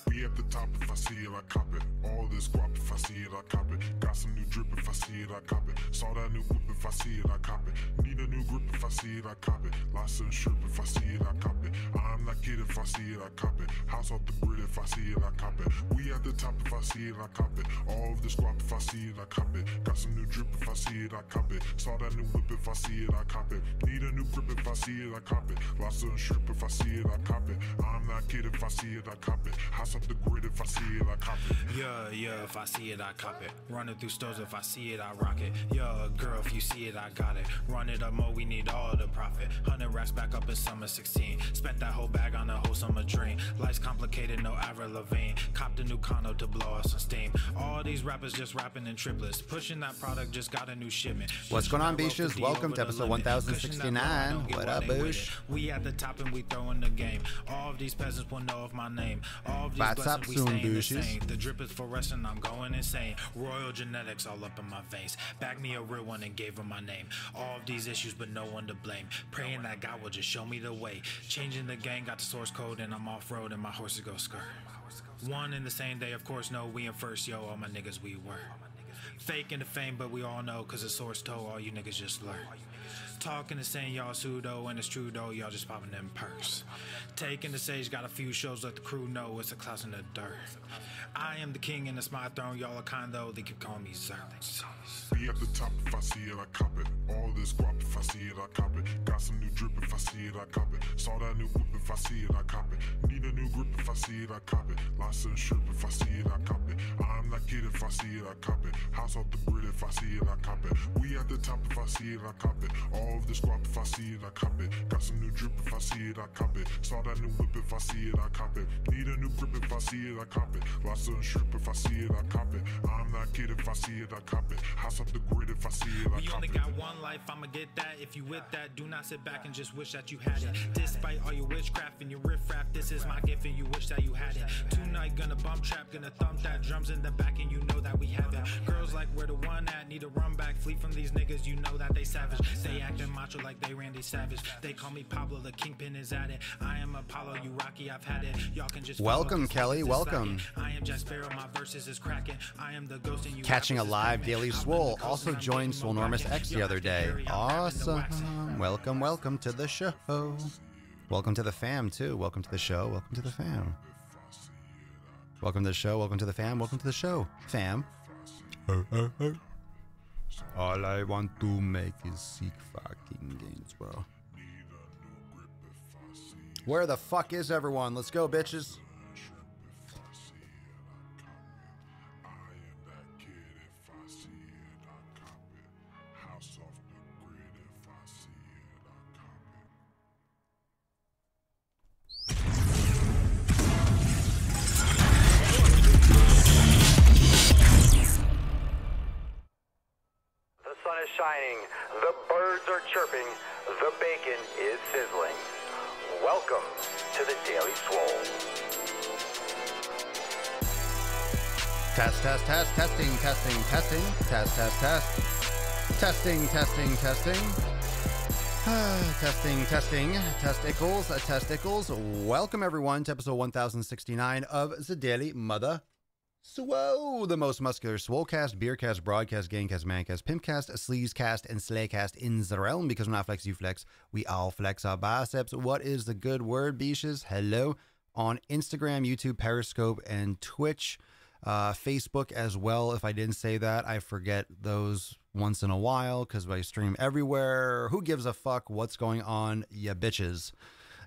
We at the top, if I see it, I cop it. All this guap, if I see it, I cop it. Got some new drip, if I see it, I cop it. Saw that new whip, if I see it, I cop it. Need a new grip, if I see it, I cop it. Lots of strip, if I see it, I cop it. I'm that kid, if I see it, I cop it. House off the grid, if I see it, I cop it. We at the top, if I see it, I cop it. All of this guap, if I see it, I cop it. Got some new drip, if I see it, I cop it. Saw that new whip, if I see it, I cop it. Need a new grip, if I see it, I cop it. Lots of strip, if I see it, I cop it. I'm that kid, if I see it, I cop it. House off the grid, if I see it, I cop it. Yeah, if I see it, I cop it. Running through stores, if I see it, I rock it. Yeah, girl, if you see it, I got it. Run it up more, we need all the profit. 100 racks back up in summer 16. Spent that whole bag on a whole summer dream. Life's complicated, no Avril Lavigne. Copped a new condo to blow off some steam. All these rappers just rapping in triplets. Pushing that product, just got a new shipment. What's going on, Beaches? Welcome to episode 1069. What up, Boosh? We at the top and we throwing the game. All of these peasants will know of my name. All of these What's up, blessings, we staying the same. The drip is fluorescent, I'm going insane. Royal genetics all up in my veins. Back me a real one and gave her my name. All of these issues, but no one to blame. Praying that God will just show me the way. Changing the game, got the source code, and I'm off-road and my horses go skirt. One in the same day, of course, no, we in first, yo, all my niggas, we were. Fake in the fame, but we all know, cause the source told all you niggas just learn. Talking and saying y'all pseudo, and it's true though, y'all just popping them perks. Taking the stage, got a few shows, let the crew know it's a clout in the dirt. I am the king and it's my throne, y'all are kind though, they keep calling me Zerk. Be at the top, if I see it, I cop it. All this guap, if I see it, I cop it. Got some new drip, if I see it, I cop it. Saw that new whip, if I see it, I cop it. Need a new grip, if I see it, I cop it. Lots of strip, if I see it, I cop it. I'm that kid, if I see it, I cop it. House off the grid, if I see it, I cop it. We at the top, if I see it, I cop it. All of this guap, if I see it, I cop it. Got some new drip, if I see it, I cop it. Saw that new whip, if I see it, I cop it. Need a new grip, if I see it, I cop it. Lots of strip, if I see it, I cop it. I'm that kid, if I see it, I cop it. House off the grid, if I see it, I we cop only it. got one life, I'ma get that. If you with that, do not sit back and just wish that you had it. Despite all your witchcraft and your riffraff, this is my gift and you wish that you had it. Tonight gonna bump trap, gonna thump that. Drums in the back and you know that we have it. Girls like where the one at, need to run back. Flee from these niggas, you know that they savage. They acting macho like they Randy Savage. They call me Pablo, the kingpin is at it. I am Apollo, you Rocky, I've had it. Y'all can just welcome, Kelly, welcome. I am Jack Sparrow, my verses is cracking. I am the ghost and you Catching a live daily Swole. Also joined Swolenormous X the other day. Awesome. Welcome to the show. Welcome to the fam, too. Welcome to the show. Welcome to the fam. Welcome to the show. Welcome to the fam. Welcome to the show. Fam. All I want to make is seek fucking gains, bro. Where the fuck is everyone? Let's go, bitches. Shining, the birds are chirping, the bacon is sizzling. Welcome to the Daily Swole. Testing. Testicles. Welcome everyone to episode 1069 of the Daily Mother Swole, the most muscular Swolecast, Beercast, Broadcast, Gamecast, Mancast, Pimpcast, Sleazecast, and Slaycast in the realm. Because when I flex, you flex. We all flex our biceps. What is the good word, Beaches? Hello. On Instagram, YouTube, Periscope, and Twitch. Facebook as well. If I didn't say that, I forget those once in a while because I stream everywhere. Who gives a fuck what's going on, ya bitches?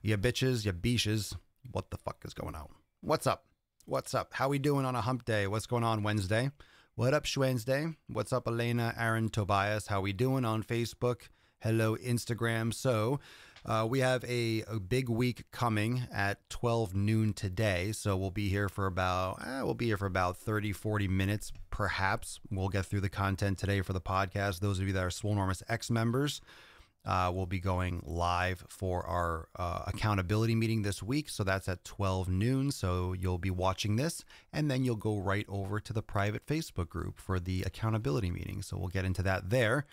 Ya bitches, ya beaches. What the fuck is going on? What's up? What's up? How we doing on a hump day? What's going on Wednesday? What up, Schwednesday? What's up, Elena, Aaron, Tobias? How we doing on Facebook? Hello, Instagram. So, We have a big week coming at 12 noon today, so we'll be here for about 30, 40 minutes, perhaps. We'll get through the content today for the podcast. Those of you that are Swolenormous X members, we'll be going live for our accountability meeting this week, so that's at 12 noon, so you'll be watching this, and then you'll go right over to the private Facebook group for the accountability meeting, so we'll get into that there.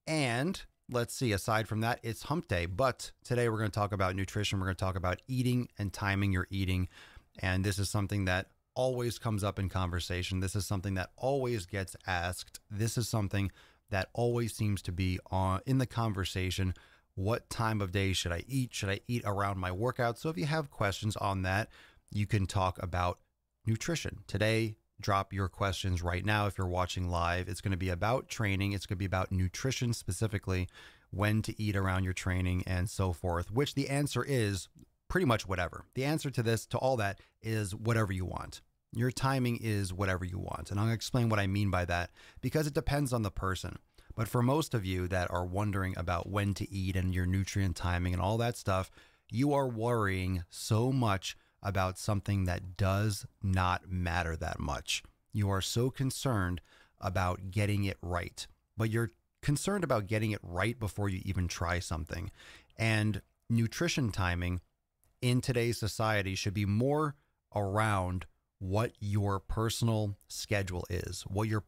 And let's see, aside from that, it's hump day, but today we're going to talk about nutrition. We're going to talk about eating and timing your eating, and this is something that always comes up in conversation. This is something that always gets asked. This is something that always seems to be in the conversation. What time of day should I eat? Should I eat around my workout? So if you have questions on that, you can talk about nutrition. Today, drop your questions right now if you're watching live. It's going to be about training. It's going to be about nutrition specifically, when to eat around your training and so forth, which the answer is pretty much whatever. The answer to this, to all that, is whatever you want. Your timing is whatever you want. And I'm going to explain what I mean by that, because it depends on the person. But for most of you that are wondering about when to eat and your nutrient timing and all that stuff, you are worrying so much about something that does not matter that much. You are so concerned about getting it right, but you're concerned about getting it right before you even try something. And nutrition timing in today's society should be more around what your personal schedule is, what you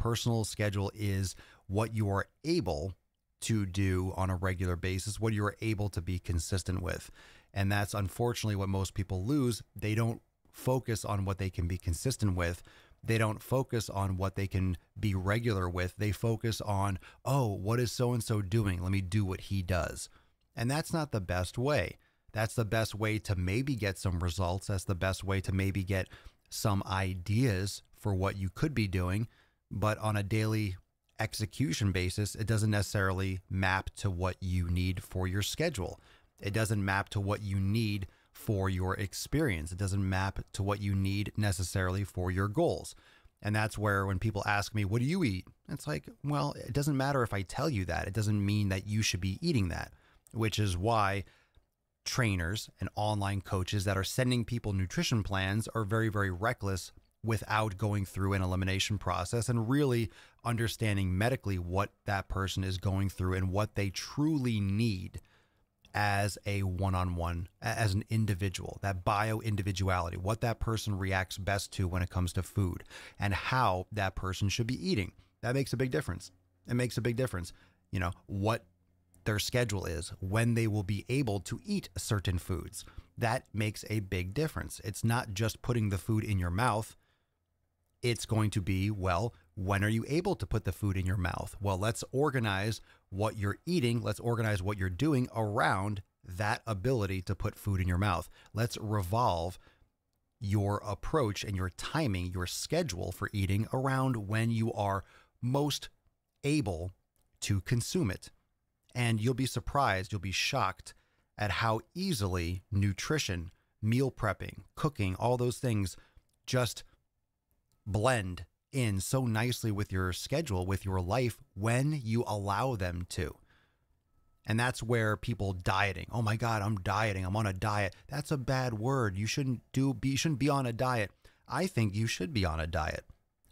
are able to do on a regular basis, what you are able to be consistent with. And that's unfortunately what most people lose. They don't focus on what they can be consistent with. They don't focus on what they can be regular with. They focus on, oh, what is so-and-so doing? Let me do what he does. And that's not the best way. That's the best way to maybe get some results. That's the best way to maybe get some ideas for what you could be doing. But on a daily execution basis, it doesn't necessarily map to what you need for your schedule. It doesn't map to what you need for your experience. It doesn't map to what you need necessarily for your goals. And that's where when people ask me, what do you eat? It's like, well, it doesn't matter if I tell you that. It doesn't mean that you should be eating that, which is why trainers and online coaches that are sending people nutrition plans are very, very reckless without going through an elimination process and really understanding medically what that person is going through and what they truly need as a one-on-one, as an individual, that bio-individuality, what that person reacts best to when it comes to food and how that person should be eating. That makes a big difference. It makes a big difference. You know, what their schedule is, when they will be able to eat certain foods. That makes a big difference. It's not just putting the food in your mouth. It's going to be, well, when are you able to put the food in your mouth? Well, let's organize what you're eating. Let's organize what you're doing around that ability to put food in your mouth. Let's revolve your approach and your timing, your schedule for eating around when you are most able to consume it. And you'll be surprised, you'll be shocked at how easily nutrition, meal prepping, cooking, all those things just blend in so nicely with your schedule, with your life, when you allow them to. And that's where people dieting. Oh my God, I'm dieting. I'm on a diet. That's a bad word. You shouldn't be on a diet. I think you should be on a diet.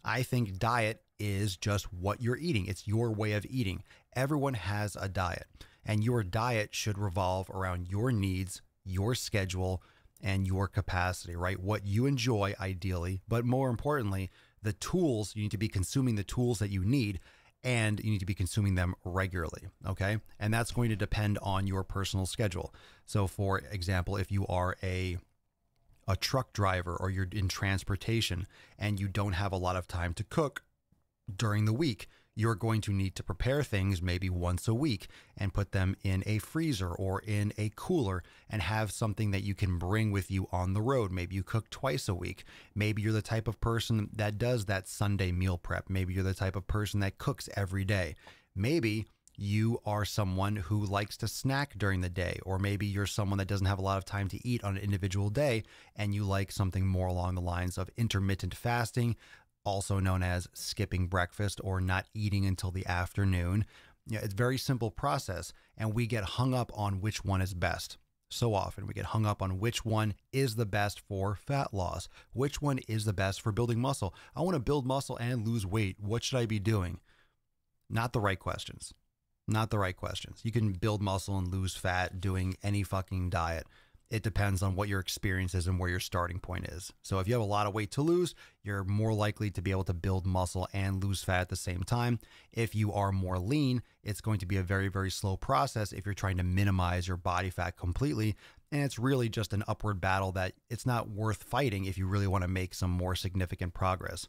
I think diet is just what you're eating. It's your way of eating. Everyone has a diet, and your diet should revolve around your needs, your schedule, and your capacity, right? What you enjoy ideally, but more importantly, the tools, you need to be consuming the tools that you need, and you need to be consuming them regularly, okay? And that's going to depend on your personal schedule. So for example, if you are a truck driver or you're in transportation and you don't have a lot of time to cook during the week, you're going to need to prepare things maybe once a week and put them in a freezer or in a cooler and have something that you can bring with you on the road. Maybe you cook twice a week. Maybe you're the type of person that does that Sunday meal prep. Maybe you're the type of person that cooks every day. Maybe you are someone who likes to snack during the day, or maybe you're someone that doesn't have a lot of time to eat on an individual day and you like something more along the lines of intermittent fasting, also known as skipping breakfast or not eating until the afternoon. Yeah, it's a very simple process, and we get hung up on which one is best. So often we get hung up on which one is the best for fat loss, which one is the best for building muscle. I want to build muscle and lose weight. What should I be doing? Not the right questions. Not the right questions. You can build muscle and lose fat doing any fucking diet. It depends on what your experience is and where your starting point is. So if you have a lot of weight to lose, you're more likely to be able to build muscle and lose fat at the same time. If you are more lean, it's going to be a very, very slow process if you're trying to minimize your body fat completely. And it's really just an upward battle that it's not worth fighting if you really want to make some more significant progress.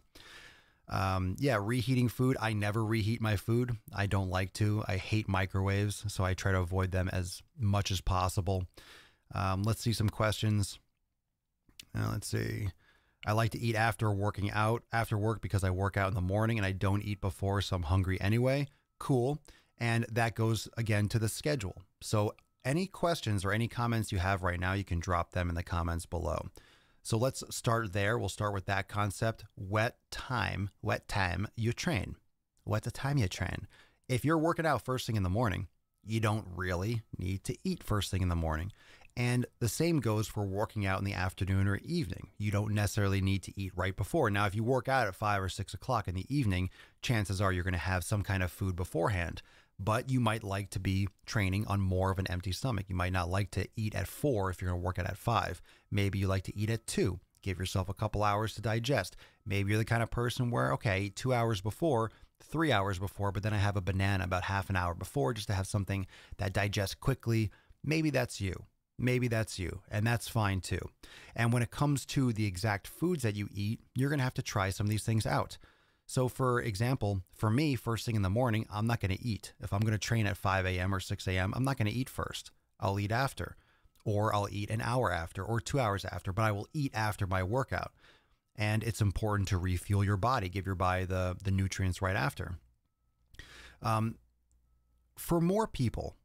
Reheating food. I never reheat my food. I don't like to. I hate microwaves, so I try to avoid them as much as possible. Let's see some questions. Let's see. I like to eat after working out, after work, because I work out in the morning and I don't eat before, so I'm hungry anyway. Cool. And that goes again to the schedule. So any questions or any comments you have right now, you can drop them in the comments below. So let's start there. We'll start with that concept. What time you train. What the time you train. If you're working out first thing in the morning, you don't really need to eat first thing in the morning. And the same goes for working out in the afternoon or evening. You don't necessarily need to eat right before. Now, if you work out at 5 or 6 o'clock in the evening, chances are you're going to have some kind of food beforehand. But you might like to be training on more of an empty stomach. You might not like to eat at 4 if you're going to work out at 5. Maybe you like to eat at 2. Give yourself a couple hours to digest. Maybe you're the kind of person where, okay, I eat 2 hours before, 3 hours before, but then I have a banana about half an hour before just to have something that digests quickly. Maybe that's you. Maybe that's you, and that's fine too. And when it comes to the exact foods that you eat, you're going to have to try some of these things out. So for example, for me, first thing in the morning, I'm not going to eat. If I'm going to train at 5 a.m. or 6 a.m., I'm not going to eat first. I'll eat after, or I'll eat an hour after, or 2 hours after, but I will eat after my workout. And it's important to refuel your body, give your body the nutrients right after. For more people,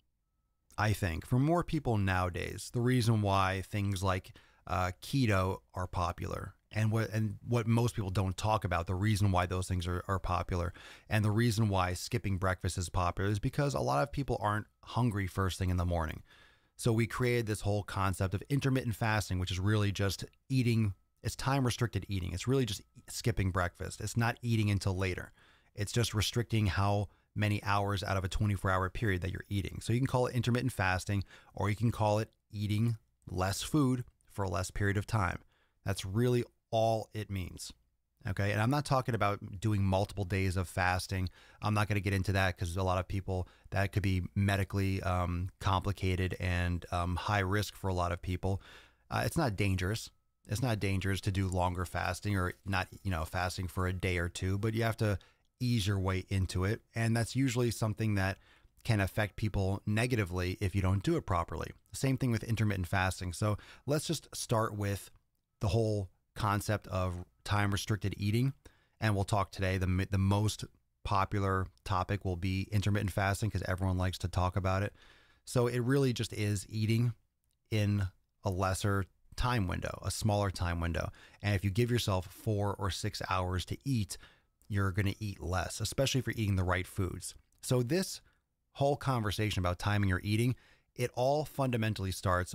I think, for more people nowadays, the reason why things like keto are popular and what most people don't talk about, the reason why those things are popular and the reason why skipping breakfast is popular is because a lot of people aren't hungry first thing in the morning. So we created this whole concept of intermittent fasting, which is really just eating. It's time restricted eating. It's really just skipping breakfast. It's not eating until later. It's just restricting how many hours out of a 24-hour period that you're eating. So you can call it intermittent fasting, or you can call it eating less food for a less period of time. That's really all it means. Okay. And I'm not talking about doing multiple days of fasting. I'm not going to get into that because a lot of people, that could be medically complicated and high risk for a lot of people. It's not dangerous. It's not dangerous to do longer fasting or not, fasting for a day or two, but you have to ease your way into it. And that's usually something that can affect people negatively if you don't do it properly. Same thing with intermittent fasting. So let's just start with the whole concept of time restricted eating. And we'll talk today. The most popular topic will be intermittent fasting because everyone likes to talk about it. So it really just is eating in a lesser time window, a smaller time window. And if you give yourself 4 or 6 hours to eat, you're going to eat less, especially if you're eating the right foods. So this whole conversation about timing your eating, it all fundamentally starts,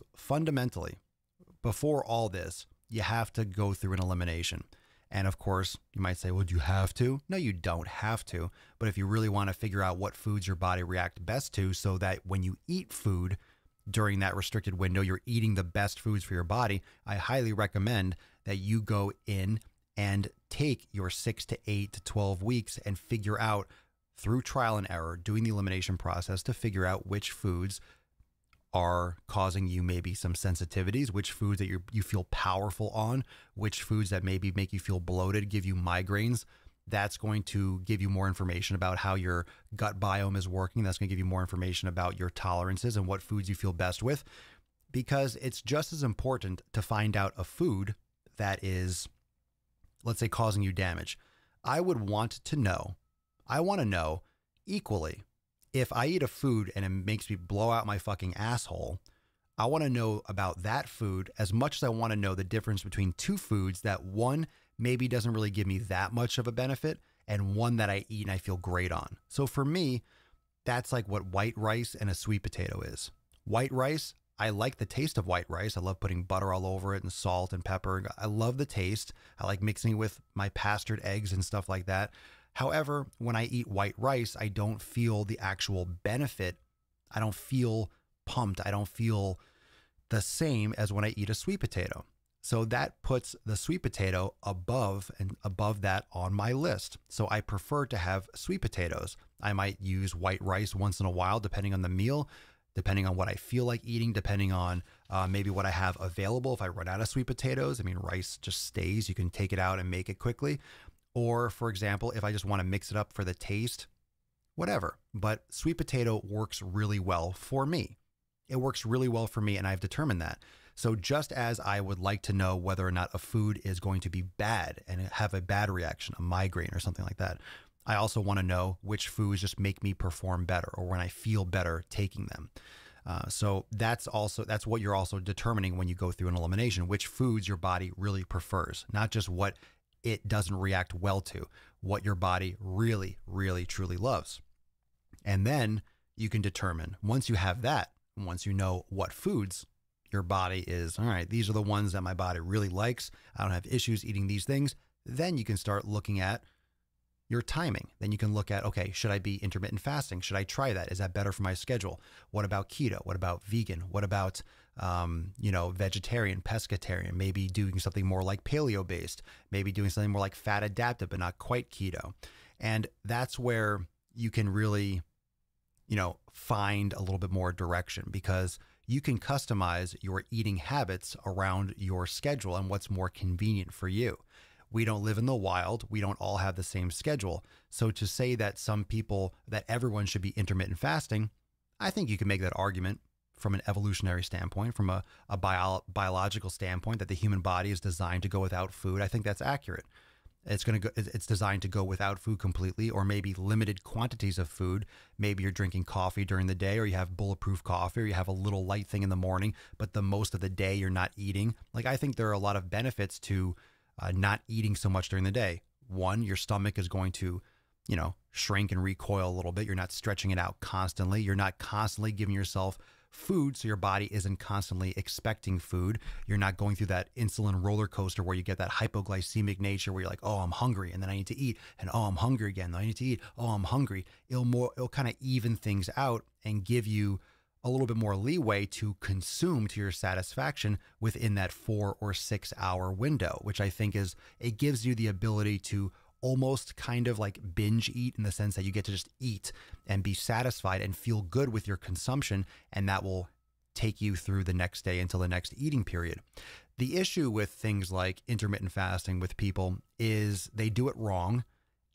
before all this, you have to go through an elimination. And of course, you might say, well, do you have to? No, you don't have to. But if you really want to figure out what foods your body react best to so that when you eat food during that restricted window, you're eating the best foods for your body, I highly recommend that you go in and take your 6 to 8 to 12 weeks and figure out through trial and error, doing the elimination process to figure out which foods are causing you maybe some sensitivities, which foods that you feel powerful on, which foods that maybe make you feel bloated, give you migraines. That's going to give you more information about how your gut biome is working. That's going to give you more information about your tolerances and what foods you feel best with, because it's just as important to find out a food that is, let's say, causing you damage. I want to know equally, if I eat a food and it makes me blow out my fucking asshole, I want to know about that food as much as I want to know the difference between two foods that one maybe doesn't really give me that much of a benefit and one that I eat and I feel great on. So for me, that's like what white rice and a sweet potato is. White rice, I like the taste of white rice. I love putting butter all over it and salt and pepper. I love the taste. I like mixing it with my pastured eggs and stuff like that. However, when I eat white rice, I don't feel the actual benefit. I don't feel pumped. I don't feel the same as when I eat a sweet potato. So that puts the sweet potato above that on my list. So I prefer to have sweet potatoes. I might use white rice once in a while, depending on the meal, depending on what I feel like eating, depending on maybe what I have available. If I run out of sweet potatoes, I mean, rice just stays. You can take it out and make it quickly. Or, for example, if I just want to mix it up for the taste, whatever. But sweet potato works really well for me. It works really well for me, and I've determined that. So just as I would like to know whether or not a food is going to be bad and have a bad reaction, a migraine or something like that, I also want to know which foods just make me perform better or when I feel better taking them. So that's what you're also determining when you go through an elimination, which foods your body really prefers, not just what it doesn't react well to, what your body really, really, truly loves. And then you can determine, once you have that, once you know what foods your body is, all right, these are the ones that my body really likes, I don't have issues eating these things, then you can start looking at your timing. Then you can look at, okay, should I be intermittent fasting? Should I try that? Is that better for my schedule? What about keto? What about vegan? What about, vegetarian, pescatarian? Maybe doing something more like paleo based, maybe doing something more like fat adapted, but not quite keto. And that's where you can really, find a little bit more direction, because you can customize your eating habits around your schedule and what's more convenient for you. We don't live in the wild. We don't all have the same schedule. So to say that everyone should be intermittent fasting, I think you can make that argument from an evolutionary standpoint, from a biological standpoint, that the human body is designed to go without food. I think that's accurate. It's designed to go without food completely, or maybe limited quantities of food. Maybe you're drinking coffee during the day, or you have bulletproof coffee, or you have a little light thing in the morning, but the most of the day you're not eating. Like, I think there are a lot of benefits to not eating so much during the day. One, your stomach is going to, shrink and recoil a little bit. You're not stretching it out constantly. You're not constantly giving yourself food, so your body isn't constantly expecting food. You're not going through that insulin roller coaster where you get that hypoglycemic nature where you're like, oh, I'm hungry, and then I need to eat, and oh, I'm hungry again, then I need to eat, oh, I'm hungry. It'll kind of even things out and give you a little bit more leeway to consume to your satisfaction within that 4 or 6 hour window, which I think it gives you the ability to almost kind of like binge eat, in the sense that you get to just eat and be satisfied and feel good with your consumption, and that will take you through the next day until the next eating period. The issue with things like intermittent fasting with people is they do it wrong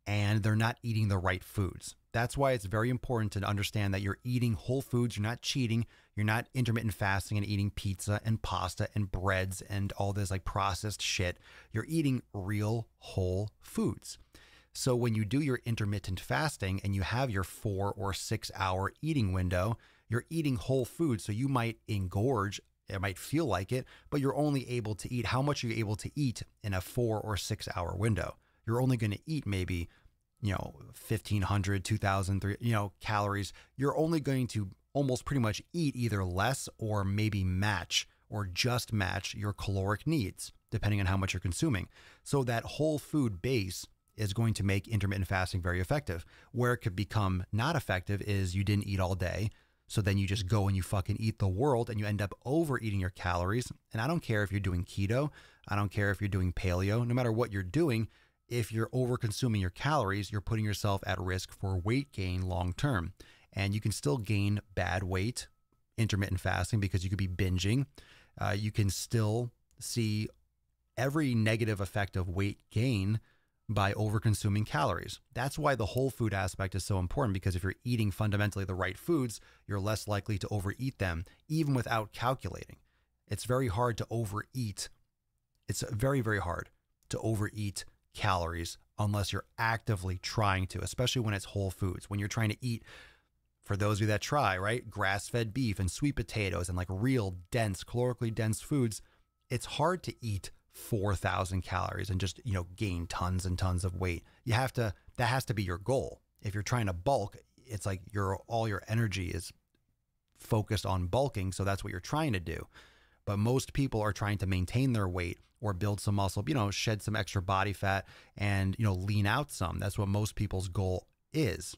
and they're not eating the right foods. That's why it's very important to understand that you're eating whole foods. You're not cheating. You're not intermittent fasting and eating pizza and pasta and breads and all this like processed shit. You're eating real whole foods. So when you do your intermittent fasting and you have your 4 or 6 hour eating window, you're eating whole foods. So you might engorge. It might feel like it, but you're only able to eat how much you're able to eat in a 4 or 6 hour window. You're only going to eat maybe 1,500, 2,000, calories. You're only going to almost pretty much eat either less or maybe match or just match your caloric needs, depending on how much you're consuming. So that whole food base is going to make intermittent fasting very effective. Where it could become not effective is you didn't eat all day. So then you just go and you fucking eat the world and you end up overeating your calories. And I don't care if you're doing keto. I don't care if you're doing paleo. No matter what you're doing, if you're over consuming your calories, you're putting yourself at risk for weight gain long term. And you can still gain bad weight intermittent fasting because you could be binging. You can still see every negative effect of weight gain by over consuming calories. That's why the whole food aspect is so important, because if you're eating fundamentally the right foods, you're less likely to overeat them, even without calculating. It's very hard to overeat. It's very, very hard to overeat calories unless you're actively trying to, especially when it's whole foods. When you're trying to eat, for those of you that try, right, grass-fed beef and sweet potatoes and like real dense, calorically dense foods, it's hard to eat 4,000 calories and just, gain tons and tons of weight. That has to be your goal. If you're trying to bulk, it's like all your energy is focused on bulking. So that's what you're trying to do. But most people are trying to maintain their weight or build some muscle, shed some extra body fat and, lean out some. That's what most people's goal is.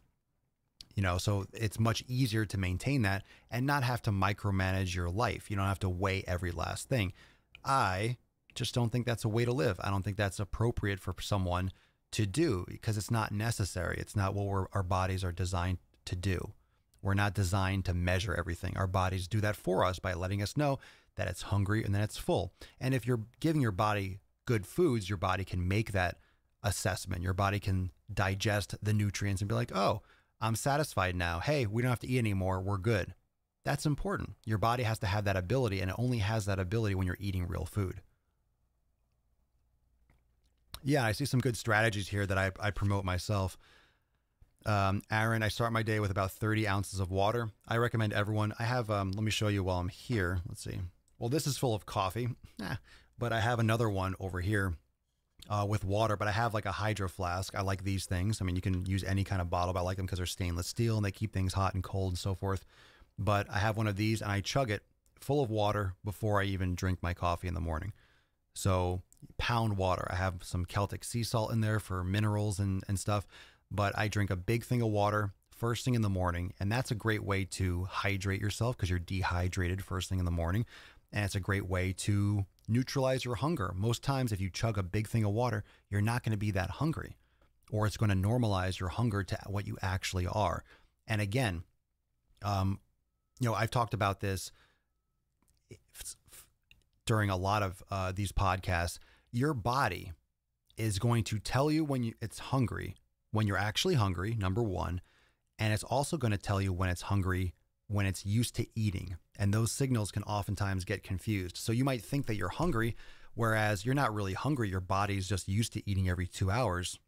So it's much easier to maintain that and not have to micromanage your life. You don't have to weigh every last thing. I just don't think that's a way to live. I don't think that's appropriate for someone to do because it's not necessary. It's not what our bodies are designed to do. We're not designed to measure everything. Our bodies do that for us by letting us know that it's hungry and then it's full. And if you're giving your body good foods, your body can make that assessment. Your body can digest the nutrients and be like, oh, I'm satisfied now. Hey, we don't have to eat anymore. We're good. That's important. Your body has to have that ability, and it only has that ability when you're eating real food. Yeah, I see some good strategies here that I promote myself. Aaron, I start my day with about 30 ounces of water. I recommend everyone. I have, let me show you while I'm here. Let's see. Well, this is full of coffee, but I have another one over here with water, but I have like a hydro flask. I like these things. I mean, you can use any kind of bottle, but I like them because they're stainless steel and they keep things hot and cold and so forth. But I have one of these and I chug it full of water before I even drink my coffee in the morning. So pound water. I have some Celtic sea salt in there for minerals and stuff, but I drink a big thing of water first thing in the morning. And that's a great way to hydrate yourself because you're dehydrated first thing in the morning. And it's a great way to neutralize your hunger. Most times, if you chug a big thing of water, you're not going to be that hungry, or it's going to normalize your hunger to what you actually are. And again, I've talked about this during a lot of these podcasts. Your body is going to tell you when it's hungry, when you're actually hungry, number one, and it's also going to tell you when it's hungry, when it's used to eating. And those signals can oftentimes get confused. So you might think that you're hungry, whereas you're not really hungry. Your body's just used to eating every 2 hours.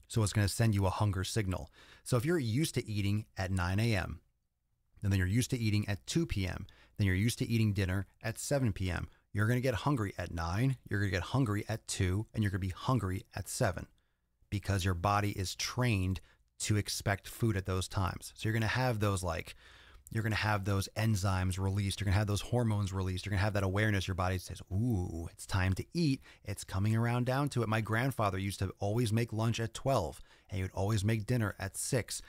So it's going to send you a hunger signal. So if you're used to eating at 9 a.m., and then you're used to eating at 2 p.m., then you're used to eating dinner at 7 p.m., you're going to get hungry at 9, you're going to get hungry at 2, and you're going to be hungry at 7 because your body is trained to expect food at those times. So you're going to have those you're going to have those enzymes released. You're going to have those hormones released. You're going to have that awareness. Your body says, ooh, it's time to eat. It's coming around down to it. My grandfather used to always make lunch at 12 and he would always make dinner at 6.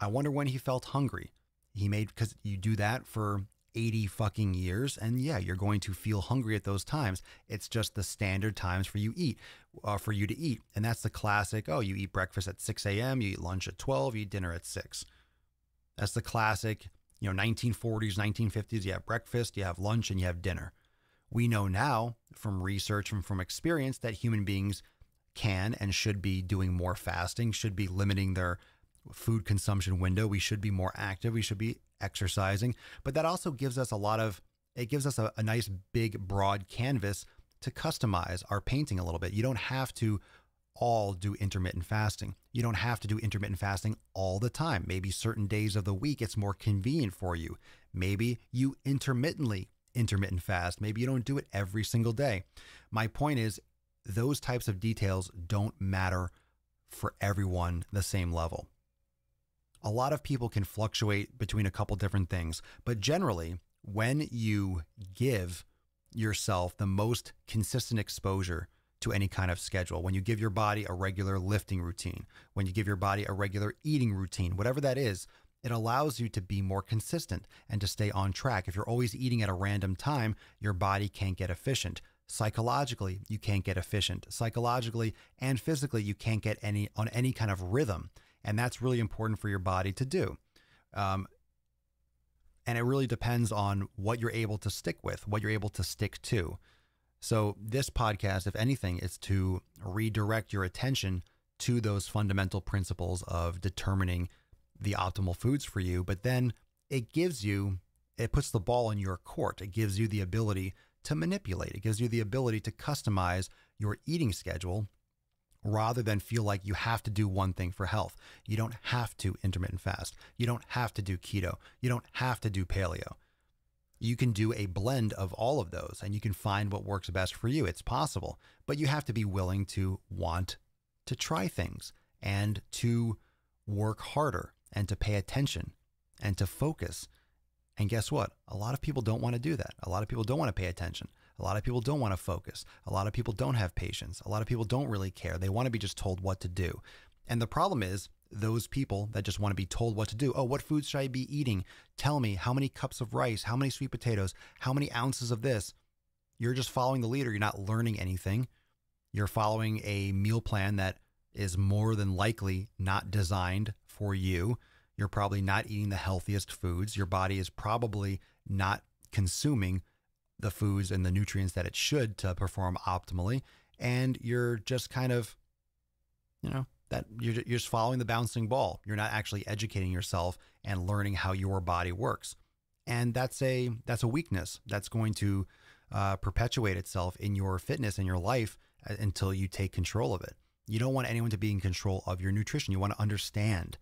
I wonder when he felt hungry. Because you do that for 80 fucking years. And yeah, you're going to feel hungry at those times. It's just the standard times for you to eat. And that's the classic. Oh, you eat breakfast at 6 a.m. You eat lunch at 12, you eat dinner at 6. That's the classic, 1940s, 1950s. You have breakfast, you have lunch, and you have dinner. We know now from research and from experience that human beings can and should be doing more fasting, should be limiting their food consumption window. We should be more active. We should be exercising. But that also gives us a nice big broad canvas to customize our painting a little bit. You don't have to all do intermittent fasting. You don't have to do intermittent fasting all the time. Maybe certain days of the week it's more convenient for you. Maybe you intermittent fast. Maybe you don't do it every single day. My point is, those types of details don't matter for everyone the same level. A lot of people can fluctuate between a couple different things, but generally, when you give yourself the most consistent exposure to any kind of schedule, when you give your body a regular lifting routine, when you give your body a regular eating routine, whatever that is, it allows you to be more consistent and to stay on track. If you're always eating at a random time, your body can't get efficient. Psychologically, you can't get efficient. Psychologically and physically, you can't get any kind of rhythm. And that's really important for your body to do. And it really depends on what you're able to stick with, what you're able to stick to. So this podcast, if anything, is to redirect your attention to those fundamental principles of determining the optimal foods for you. But then it puts the ball in your court. It gives you the ability to manipulate. It gives you the ability to customize your eating schedule rather than feel like you have to do one thing for health. You don't have to intermittent fast. You don't have to do keto. You don't have to do paleo. You can do a blend of all of those and you can find what works best for you. It's possible, but you have to be willing to want to try things and to work harder and to pay attention and to focus. And guess what? A lot of people don't want to do that. A lot of people don't want to pay attention. A lot of people don't want to focus. A lot of people don't have patience. A lot of people don't really care. They want to be just told what to do. And the problem is those people that just want to be told what to do. Oh, what foods should I be eating? Tell me how many cups of rice, how many sweet potatoes, how many ounces of this. You're just following the leader. You're not learning anything. You're following a meal plan that is more than likely not designed for you. You're probably not eating the healthiest foods. Your body is probably not consuming the foods and the nutrients that it should to perform optimally. And you're just kind of, that you're just following the bouncing ball. You're not actually educating yourself and learning how your body works. And that's a weakness that's going to perpetuate itself in your fitness and your life until you take control of it. You don't want anyone to be in control of your nutrition. You want to understand.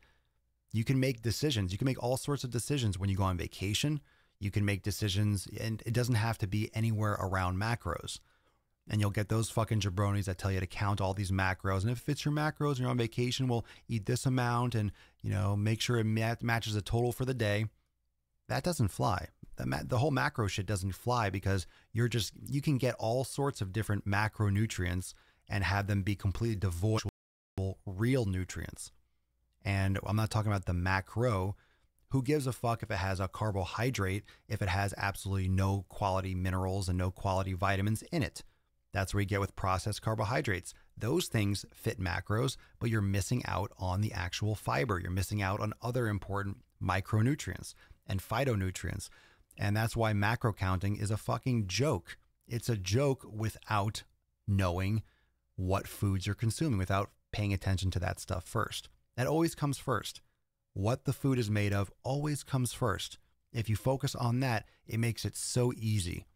You can make decisions. You can make all sorts of decisions when you go on vacation. You can make decisions, and it doesn't have to be anywhere around macros. And you'll get those fucking jabronis that tell you to count all these macros. And if it fits your macros and you're on vacation, we'll eat this amount and, make sure it matches the total for the day. That doesn't fly. The whole macro shit doesn't fly because you can get all sorts of different macronutrients and have them be completely devoid of real nutrients. And I'm not talking about the macro. Who gives a fuck if it has a carbohydrate, if it has absolutely no quality minerals and no quality vitamins in it? That's where you get with processed carbohydrates. Those things fit macros, but you're missing out on the actual fiber. You're missing out on other important micronutrients and phytonutrients. And that's why macro counting is a fucking joke. It's a joke without knowing what foods you're consuming, without paying attention to that stuff first. That always comes first. What the food is made of always comes first. If you focus on that, it makes it so easy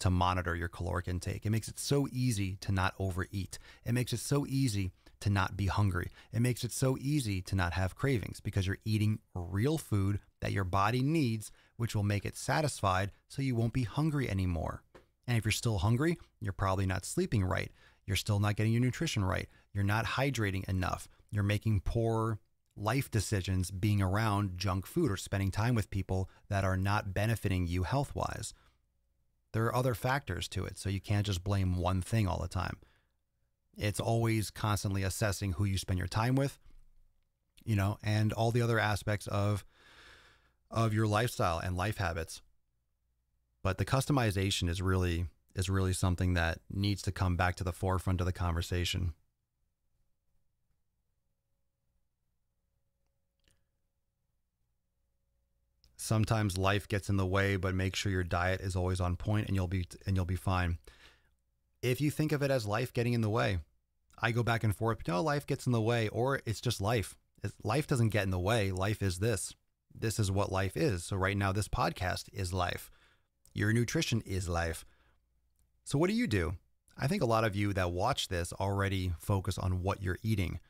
to monitor your caloric intake. It makes it so easy to not overeat. It makes it so easy to not be hungry. It makes it so easy to not have cravings because you're eating real food that your body needs, which will make it satisfied so you won't be hungry anymore. And if you're still hungry, you're probably not sleeping right. You're still not getting your nutrition right. You're not hydrating enough. You're making poor life decisions being around junk food or spending time with people that are not benefiting you health-wise. There are other factors to it, so you can't just blame one thing all the time. It's always constantly assessing who you spend your time with, and all the other aspects of your lifestyle and life habits. But the customization is really something that needs to come back to the forefront of the conversation. Sometimes life gets in the way, but make sure your diet is always on point and you'll be fine. If you think of it as life getting in the way, I go back and forth, life gets in the way, or it's just life. Life doesn't get in the way. Life is this. This is what life is. So right now, this podcast is life. Your nutrition is life. So what do? I think a lot of you that watch this already focus on what you're eating.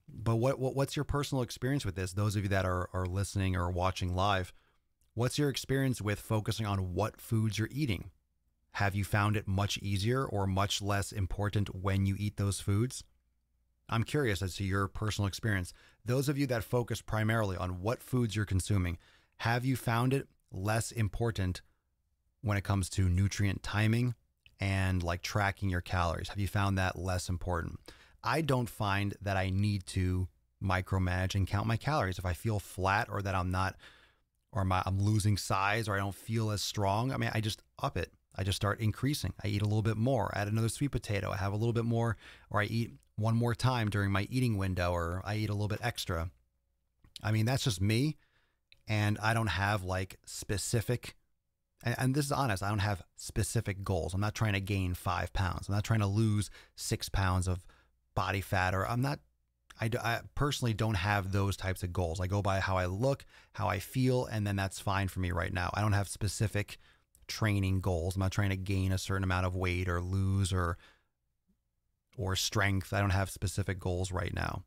But what's your personal experience with this? Those of you that are listening or watching live, what's your experience with focusing on what foods you're eating? Have you found it much easier or much less important when you eat those foods? I'm curious as to your personal experience. Those of you that focus primarily on what foods you're consuming, have you found it less important when it comes to nutrient timing and like tracking your calories? Have you found that less important? I don't find that I need to micromanage and count my calories. If I feel flat or that I'm not, or I'm losing size or I don't feel as strong, I just up it. I just start increasing. I eat a little bit more, add another sweet potato. I have a little bit more, or I eat one more time during my eating window, or I eat a little bit extra. That's just me. And I don't have like specific, and this is honest, I don't have specific goals. I'm not trying to gain 5 pounds. I'm not trying to lose 6 pounds of body fat, or I personally don't have those types of goals. I go by how I look, how I feel, and then that's fine for me right now. I don't have specific training goals. I'm not trying to gain a certain amount of weight or lose or strength. I don't have specific goals right now.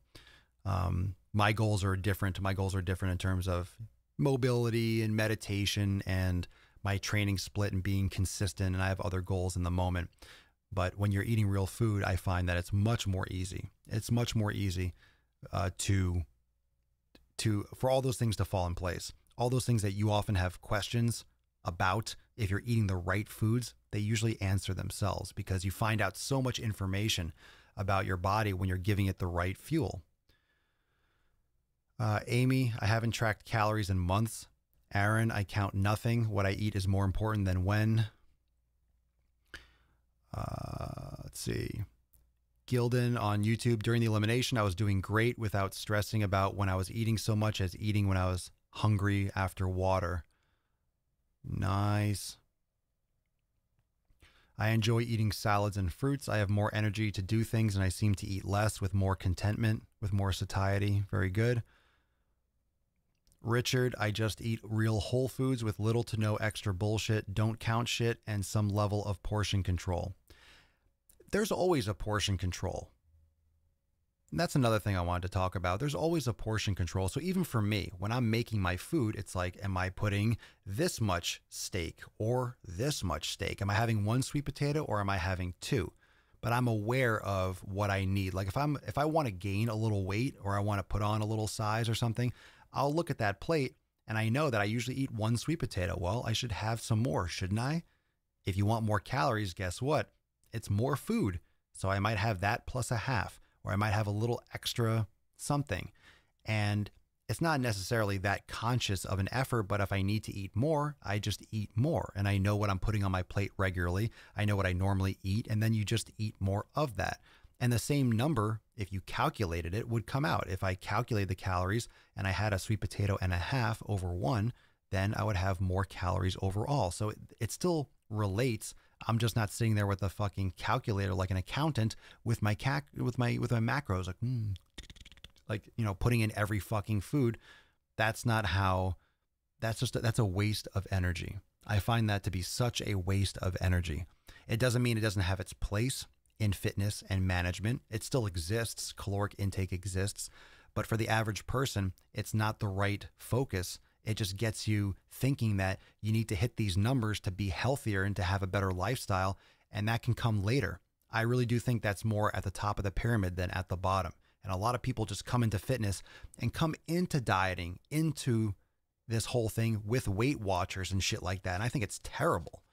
My goals are different. My goals are different in terms of mobility and meditation and my training split and being consistent. And I have other goals in the moment. But when you're eating real food, I find that it's much more easy. It's much more easy to for all those things to fall in place. All those things that you often have questions about, if you're eating the right foods, they usually answer themselves because you find out so much information about your body when you're giving it the right fuel. Amy, I haven't tracked calories in months. Aaron, I count nothing. What I eat is more important than when. Let's see. Gildan on YouTube, during the elimination, I was doing great without stressing about when I was eating so much as eating when I was hungry after water. Nice. I enjoy eating salads and fruits. I have more energy to do things and I seem to eat less with more contentment, with more satiety. Very good. Richard, I just eat real whole foods with little to no extra bullshit, don't count shit, and some level of portion control. There's always a portion control. And that's another thing I wanted to talk about. There's always a portion control. So even for me, when I'm making my food, it's like, am I putting this much steak or this much steak? Am I having one sweet potato or am I having two? But I'm aware of what I need. Like if I want to gain a little weight or I want to put on a little size or something, I'll look at that plate and I know that I usually eat one sweet potato. Well, I should have some more, shouldn't I? If you want more calories, guess what? It's more food. So I might have that plus a half, or I might have a little extra something. And it's not necessarily that conscious of an effort, but if I need to eat more, I just eat more. And I know what I'm putting on my plate regularly. I know what I normally eat. And then you just eat more of that. And the same number, if you calculated it, would come out. If I calculate the calories and I had a sweet potato and a half over one, then I would have more calories overall. So it still relates. I'm just not sitting there with a fucking calculator like an accountant with my macros, like putting in every fucking food. That's not how. That's a waste of energy. I find that to be such a waste of energy. It doesn't mean it doesn't have its place in fitness and management. It still exists. Caloric intake exists. But for the average person, it's not the right focus. It just gets you thinking that you need to hit these numbers to be healthier and to have a better lifestyle. And that can come later. I really do think that's more at the top of the pyramid than at the bottom. And a lot of people just come into fitness and come into dieting, into this whole thing with Weight Watchers and shit like that. And I think it's terrible.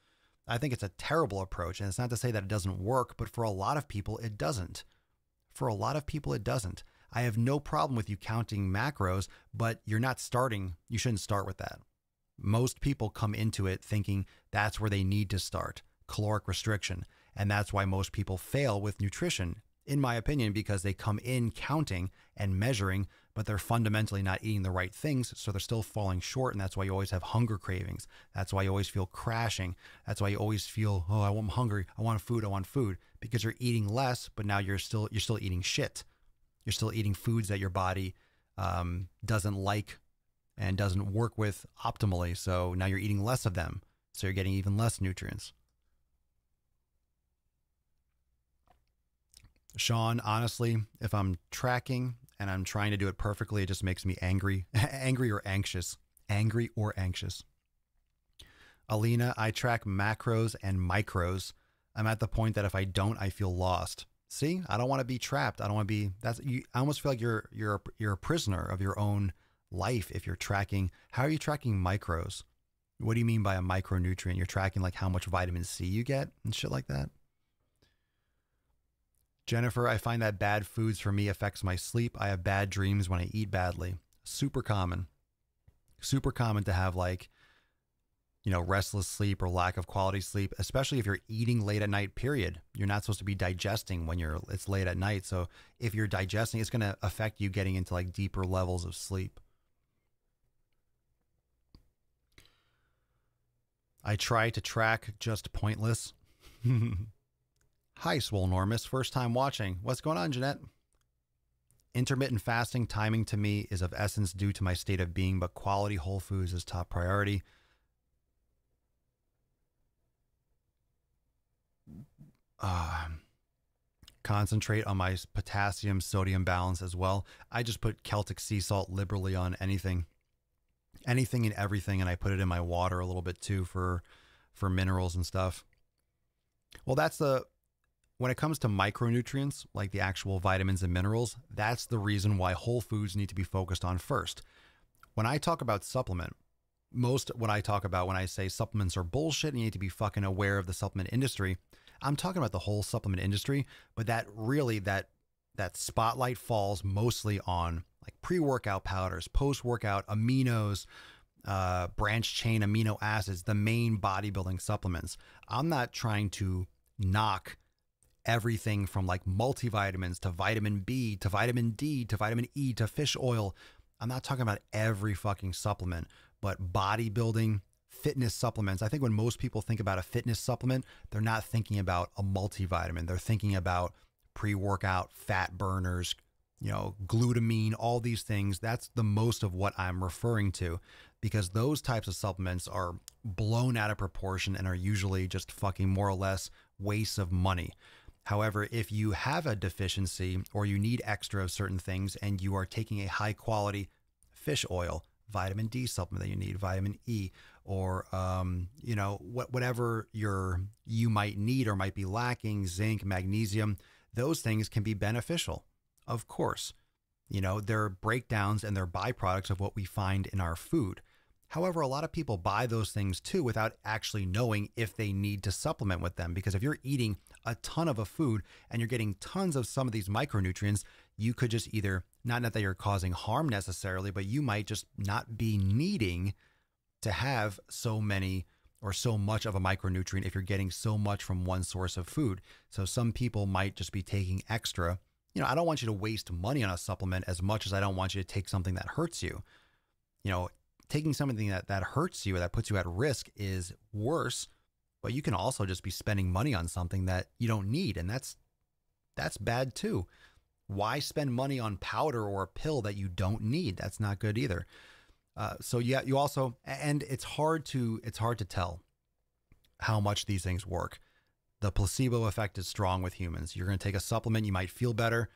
I think it's a terrible approach. And it's not to say that it doesn't work, but for a lot of people, it doesn't. For a lot of people, it doesn't. I have no problem with you counting macros, but you shouldn't start with that. Most people come into it thinking that's where they need to start, caloric restriction. And that's why most people fail with nutrition, in my opinion, because they come in counting and measuring, but they're fundamentally not eating the right things. So they're still falling short. And that's why you always have hunger cravings. That's why you always feel crashing. That's why you always feel, oh, I'm hungry. I want food, because you're eating less, but now you're still eating shit. You're still eating foods that your body doesn't like and doesn't work with optimally. So now you're eating less of them. So you're getting even less nutrients. Sean, honestly, if I'm tracking and I'm trying to do it perfectly, it just makes me angry, angry or anxious. Alina, I track macros and micros. I'm at the point that if I don't, I feel lost. See, I don't want to be trapped. I don't want to be, I almost feel like you're a prisoner of your own life if you're tracking. How are you tracking macros? What do you mean by a micronutrient? You're tracking like how much vitamin C you get and shit like that? Jennifer, I find that bad foods for me affects my sleep. I have bad dreams when I eat badly. Super common to have restless sleep or lack of quality sleep, especially if you're eating late at night, period. You're not supposed to be digesting when it's late at night. So if you're digesting, it's going to affect you getting into like deeper levels of sleep. I try to track, just pointless. Hi, Swole Normous. First time watching. What's going on, Jeanette? Intermittent fasting timing to me is of essence due to my state of being, but quality whole foods is top priority. Concentrate on my potassium sodium balance as well. I just put Celtic sea salt liberally on anything and everything, and I put it in my water a little bit too for minerals and stuff. Well, that's when it comes to micronutrients, like the actual vitamins and minerals, that's the reason why whole foods need to be focused on first. When I talk about supplement, when I say supplements are bullshit and you need to be fucking aware of the supplement industry, I'm talking about the whole supplement industry, but that spotlight falls mostly on like pre-workout powders, post-workout aminos, branched chain amino acids, the main bodybuilding supplements. I'm not trying to knock everything from like multivitamins to vitamin B to vitamin D to vitamin E to fish oil. I'm not talking about every fucking supplement, but bodybuilding, fitness supplements. I think when most people think about a fitness supplement, they're not thinking about a multivitamin. They're thinking about pre-workout fat burners, glutamine, all these things. That's the most of what I'm referring to, because those types of supplements are blown out of proportion and are usually just fucking more or less wastes of money. However, if you have a deficiency or you need extra of certain things and you are taking a high quality fish oil, vitamin D supplement that you need, vitamin E, or, whatever you might need or might be lacking, zinc, magnesium, those things can be beneficial. Of course, they're breakdowns and they're byproducts of what we find in our food. However, a lot of people buy those things too without actually knowing if they need to supplement with them. Because if you're eating a ton of a food and you're getting tons of some of these micronutrients, you could just either, not that you're causing harm necessarily, but you might just not be needing to have so many or so much of a micronutrient if you're getting so much from one source of food. So some people might just be taking extra. I don't want you to waste money on a supplement as much as I don't want you to take something that hurts you. Taking something that hurts you or that puts you at risk is worse, but you can also just be spending money on something that you don't need. And that's bad too. Why spend money on powder or a pill that you don't need? That's not good either. So yeah, you also, and it's hard to tell how much these things work. The placebo effect is strong with humans. You're going to take a supplement, you might feel better.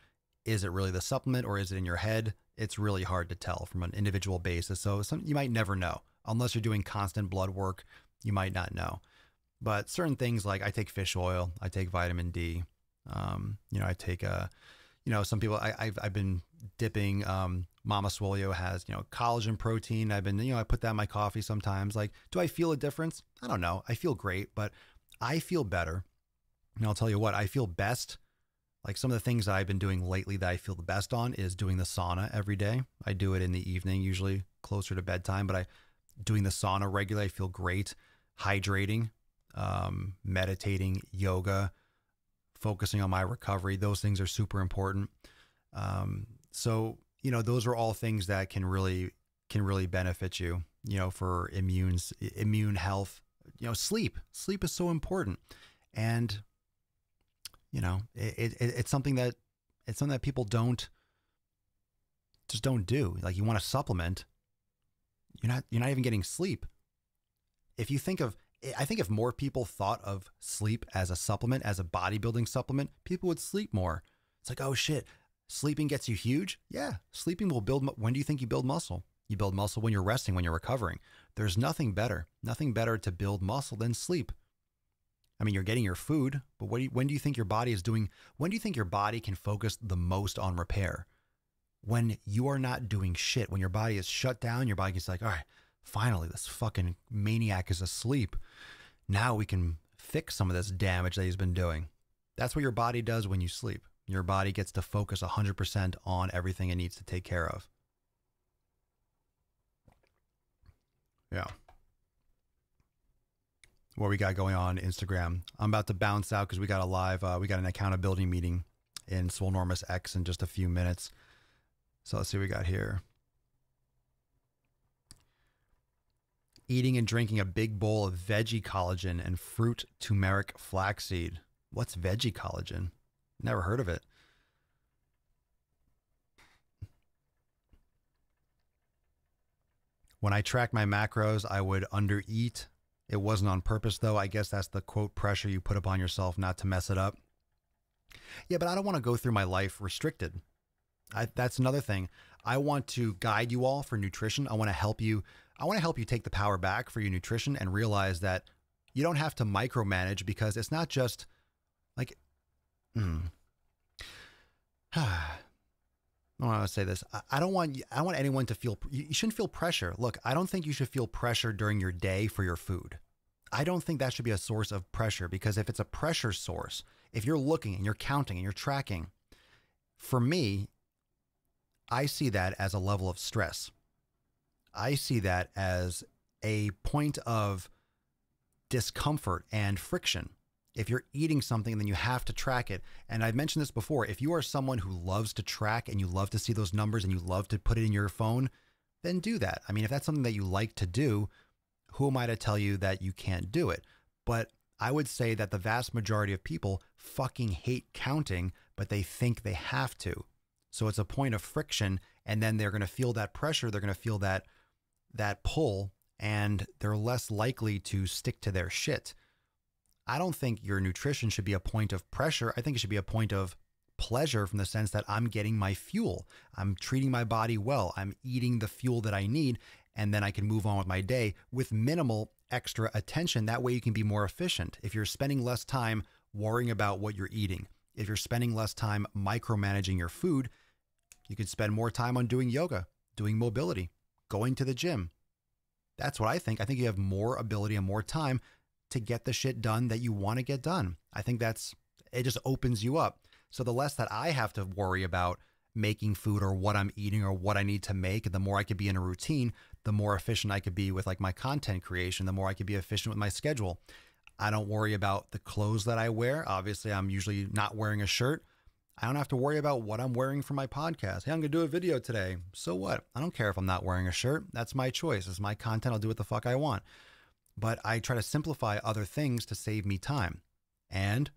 Is it really the supplement or is it in your head? It's really hard to tell from an individual basis. So you might never know. Unless you're doing constant blood work, you might not know. But certain things like I take fish oil, I take vitamin D. I take some people I've been dipping. Mama Swole has collagen protein. I've been I put that in my coffee sometimes. Like, do I feel a difference? I don't know. I feel great, but I feel better. And I'll tell you what, I feel best. Like some of the things that I've been doing lately that I feel the best on is doing the sauna every day. I do it in the evening, usually closer to bedtime, but doing the sauna regularly, I feel great. Hydrating, meditating, yoga, focusing on my recovery. Those things are super important. So, those are all things that can really benefit you, for immune health. Sleep is so important. And it's something that people don't do. Like, you want to supplement, you're not even getting sleep. I think if more people thought of sleep as a supplement, as a bodybuilding supplement, people would sleep more. It's like, oh shit, sleeping gets you huge. Yeah. Sleeping will build. When do you think you build muscle? You build muscle when you're resting, when you're recovering. There's nothing better to build muscle than sleep. I mean, you're getting your food, but when do you think your body is doing? When do you think your body can focus the most on repair? When you are not doing shit, when your body is shut down, your body is like, all right, finally, this fucking maniac is asleep. Now we can fix some of this damage that he's been doing. That's what your body does when you sleep. Your body gets to focus 100% on everything it needs to take care of. Yeah. What we got going on Instagram. I'm about to bounce out because we got an accountability meeting in Swolenormous X in just a few minutes. So let's see what we got here. Eating and drinking a big bowl of veggie collagen and fruit turmeric flaxseed. What's veggie collagen? Never heard of it. When I track my macros, I would undereat. It wasn't on purpose, though. I guess that's the quote pressure you put upon yourself not to mess it up. Yeah, but I don't want to go through my life restricted. That's another thing. I want to guide you all for nutrition. I want to help you. I want to help you take the power back for your nutrition and realize that you don't have to micromanage, because it's not just like I want to say this. I don't want anyone to feel, you shouldn't feel pressure. Look, I don't think you should feel pressure during your day for your food. I don't think that should be a source of pressure, because if it's a pressure source, if you're looking and you're counting and you're tracking, for me, I see that as a level of stress. I see that as a point of discomfort and friction. If you're eating something, then you have to track it. And I've mentioned this before. If you are someone who loves to track and you love to see those numbers and you love to put it in your phone, then do that. I mean, if that's something that you like to do, who am I to tell you that you can't do it? But I would say that the vast majority of people fucking hate counting, but they think they have to. So it's a point of friction, and then they're going to feel that pressure. They're going to feel that pull, and they're less likely to stick to their shit. I don't think your nutrition should be a point of pressure. I think it should be a point of pleasure, from the sense that I'm getting my fuel. I'm treating my body well. I'm eating the fuel that I need, and then I can move on with my day with minimal extra attention. That way you can be more efficient. If you're spending less time worrying about what you're eating, if you're spending less time micromanaging your food, you could spend more time on doing yoga, doing mobility, going to the gym. That's what I think. I think you have more ability and more time to get the shit done that you want to get done. I think it just opens you up. So the less that I have to worry about making food or what I'm eating or what I need to make, and the more I could be in a routine, the more efficient I could be with like my content creation, the more I could be efficient with my schedule. I don't worry about the clothes that I wear. Obviously, I'm usually not wearing a shirt. I don't have to worry about what I'm wearing for my podcast. Hey, I'm going to do a video today. So what? I don't care if I'm not wearing a shirt. That's my choice. It's my content. I'll do what the fuck I want. But I try to simplify other things to save me time. And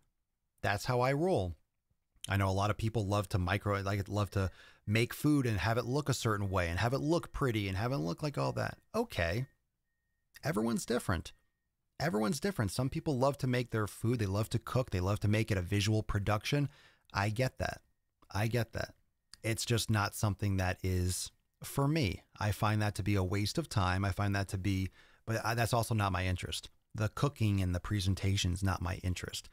that's how I roll. I know a lot of people love to make food and have it look a certain way and have it look pretty and have it look like all that. Okay. Everyone's different. Everyone's different. Some people love to make their food. They love to cook. They love to make it a visual production. I get that. It's just not something that is for me. I find that to be a waste of time. But that's also not my interest. The cooking and the presentation is not my interest.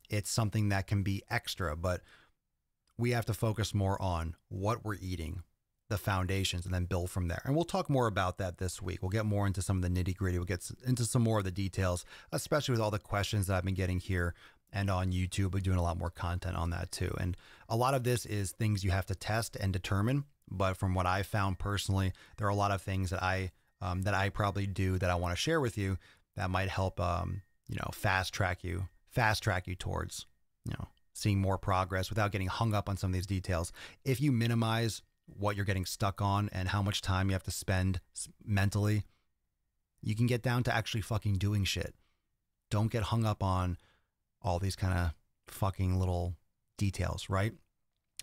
It's something that can be extra, but we have to focus more on what we're eating, the foundations, and then build from there. And we'll talk more about that this week. We'll get more into some of the nitty gritty. We'll get into some more of the details, especially with all the questions that I've been getting here and on YouTube. We're doing a lot more content on that too. And a lot of this is things you have to test and determine. But from what I found personally, there are a lot of things that I probably do that I want to share with you that might help, fast track you towards, seeing more progress without getting hung up on some of these details. If you minimize what you're getting stuck on and how much time you have to spend mentally, you can get down to actually fucking doing shit. Don't get hung up on all these kind of fucking little details, right?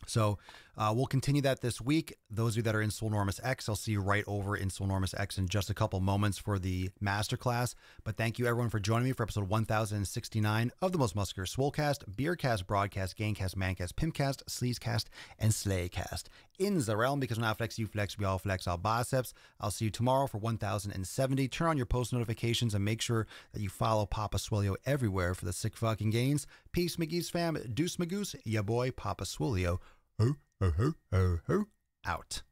So we'll continue that this week. Those of you that are in Swolenormous X, I'll see you right over in Swolenormous X in just a couple moments for the masterclass. But thank you everyone for joining me for episode 1069 of the Most Muscular Swolecast, Beercast, Broadcast, Gamecast, Mancast, Pimpcast, Sleazecast, and Slaycast. In the realm, because when I flex, you flex, we all flex our biceps. I'll see you tomorrow for 1070. Turn on your post notifications and make sure that you follow Papa Swolio everywhere for the sick fucking gains. Peace, McGee's fam. Deuce Magoose, ya boy, Papa Swolio. Out.